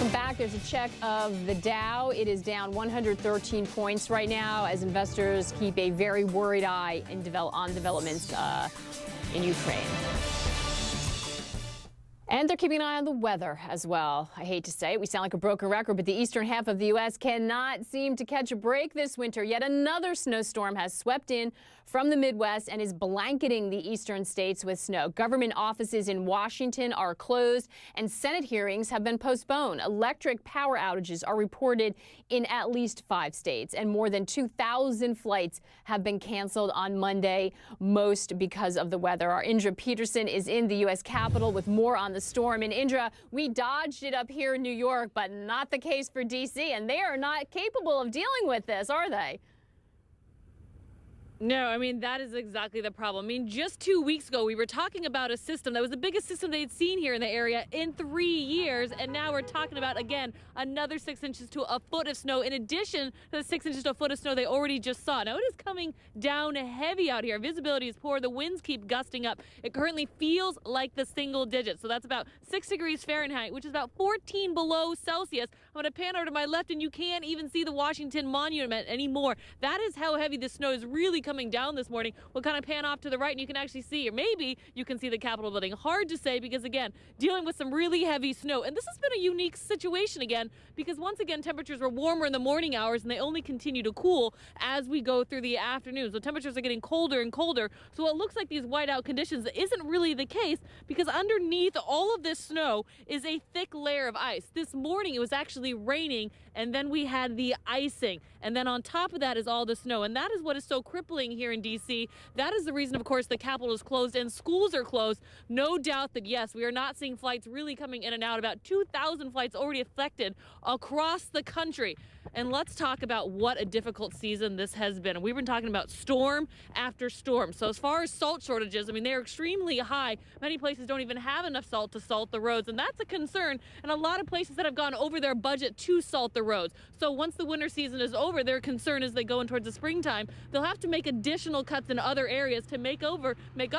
Welcome back. There's a check of the Dow. It is down 113 points right now as investors keep a very worried eye on developments in Ukraine. And they're keeping an eye on the weather as well. I hate to say it, we sound like a broken record, but the eastern half of the U.S. cannot seem to catch a break this winter. Yet another snowstorm has swept in from the Midwest and is blanketing the eastern states with snow. Government offices in Washington are closed and Senate hearings have been postponed. Electric power outages are reported in at least 5 states, and more than 2,000 flights have been canceled on Monday, most because of the weather. Our Indra Peterson is in the U.S. Capitol with more on the storm. And Indra, we dodged it up here in New York, but not the case for D.C., and they are not capable of dealing with this, are they? No, I mean, that is exactly the problem. I mean, just 2 weeks ago, we were talking about a system that was the biggest system they'd seen here in the area in 3 years. And now we're talking about, again, another 6 inches to a foot of snow in addition to the 6 inches to a foot of snow they already just saw. Now, it is coming down heavy out here. Visibility is poor. The winds keep gusting up. It currently feels like the single digits. So that's about 6 degrees Fahrenheit, which is about 14 below Celsius. I'm going to pan over to my left, and you can't even see the Washington Monument anymore. That is how heavy the snow is really coming down this morning. We'll kind of pan off to the right and you can actually see, or maybe you can see the Capitol building. Hard to say because, again, dealing with some really heavy snow. And this has been a unique situation again because, once again, temperatures were warmer in the morning hours and they only continue to cool as we go through the afternoon. So temperatures are getting colder and colder. So it looks like these whiteout conditions isn't really the case because underneath all of this snow is a thick layer of ice. This morning it was actually raining and then we had the icing. And then on top of that is all the snow. And that is what is so crippling here in D.C. That is the reason, of course, the Capitol is closed and schools are closed. No doubt that, yes, we are not seeing flights really coming in and out. About 2,000 flights already affected across the country. And let's talk about what a difficult season this has been. We've been talking about storm after storm. So as far as salt shortages, I mean, they're extremely high. Many places don't even have enough salt to salt the roads, and that's a concern. And a lot of places that have gone over their budget to salt the roads. So once the winter season is over, their concern as they go in towards the springtime, they'll have to make additional cuts in other areas to make up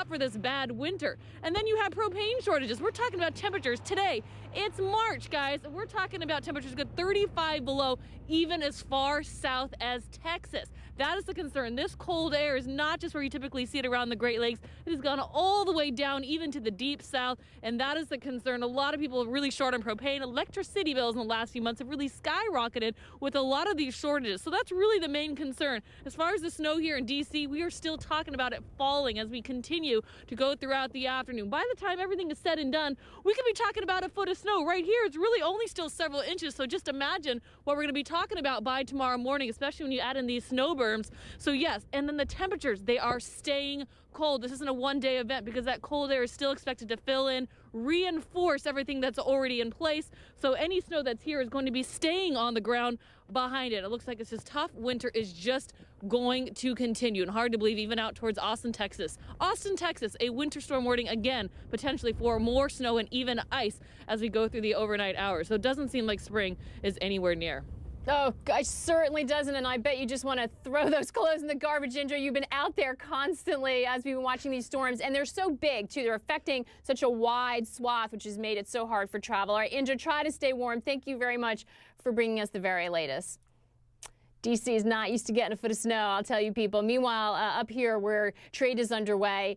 for this bad winter. And then you have propane shortages. We're talking about temperatures today. It's March, guys. We're talking about temperatures good 35 below, even as far south as Texas. That is the concern. This cold air is not just where you typically see it around the Great Lakes. It has gone all the way down even to the deep south, and that is the concern. A lot of people are really short on propane. Electricity bills in the last few months have really skyrocketed with a lot of these shortages. So that's really the main concern. As far as the snow here in D.C., we are still talking about it falling as we continue to go throughout the afternoon. By the time everything is said and done, we could be talking about a foot of snow. Right here, it's really only still several inches, so just imagine what we're going to be talking about by tomorrow morning, especially when you add in these snow berms. So yes, and then the temperatures, they are staying cold. This isn't a one-day event because that cold air is still expected to fill in, reinforce everything that's already in place. So any snow that's here is going to be staying on the ground behind it. It looks like it's just tough. Winter is just going to continue, and hard to believe even out towards Austin, Texas. Austin, Texas, a winter storm warning again, potentially for more snow and even ice as we go through the overnight hours. So it doesn't seem like spring is anywhere near. Oh, it certainly doesn't, and I bet you just want to throw those clothes in the garbage, Indra. You've been out there constantly as we've been watching these storms, and they're so big, too. They're affecting such a wide swath, which has made it so hard for travel. All right, Indra, try to stay warm. Thank you very much for bringing us the very latest. D.C. is not used to getting a foot of snow, I'll tell you people. Meanwhile, up here where trade is underway,